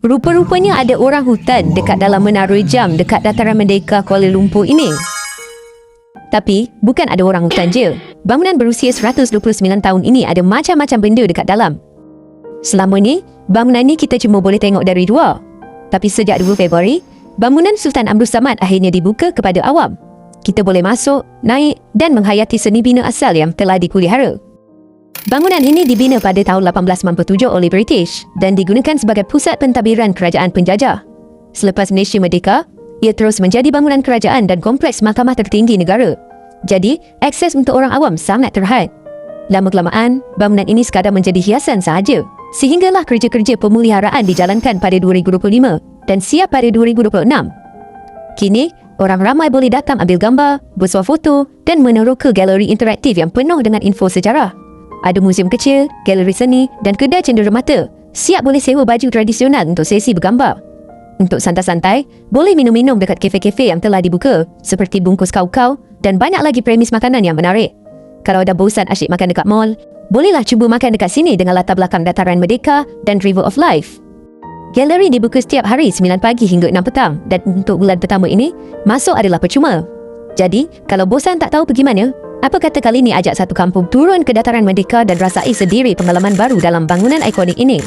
Rupa-rupanya ada orang hutan dekat dalam menara jam dekat Dataran Merdeka Kuala Lumpur ini. Tapi, bukan ada orang hutan je. Bangunan berusia 129 tahun ini ada macam-macam benda dekat dalam. Selama ni, bangunan ni kita cuma boleh tengok dari luar. Tapi sejak 2 Februari, bangunan Sultan Abdul Samad akhirnya dibuka kepada awam. Kita boleh masuk, naik dan menghayati seni bina asal yang telah dipelihara. Bangunan ini dibina pada tahun 1897 oleh British dan digunakan sebagai pusat pentadbiran kerajaan penjajah. Selepas Malaysia merdeka, ia terus menjadi bangunan kerajaan dan kompleks mahkamah tertinggi negara. Jadi, akses untuk orang awam sangat terhad. Lama-kelamaan, bangunan ini sekadar menjadi hiasan sahaja. Sehinggalah kerja-kerja pemeliharaan dijalankan pada 2025 dan siap pada 2026. Kini, orang ramai boleh datang ambil gambar, bersuah foto dan meneroka galeri interaktif yang penuh dengan info sejarah. Ada muzium kecil, galeri seni dan kedai cenderamata. Siap boleh sewa baju tradisional untuk sesi bergambar. Untuk santai-santai, boleh minum-minum dekat kafe-kafe yang telah dibuka seperti Bungkus Kau-Kau dan banyak lagi premis makanan yang menarik. Kalau dah bosan asyik makan dekat mall, bolehlah cuba makan dekat sini dengan latar belakang Dataran Merdeka dan River of Life. Galeri dibuka setiap hari 9 pagi hingga 6 petang dan untuk bulan pertama ini, masuk adalah percuma. Jadi, kalau bosan tak tahu pergi mana, apa kata kali ni ajak satu kampung turun ke Dataran Merdeka dan rasai sendiri pengalaman baru dalam bangunan ikonik ini.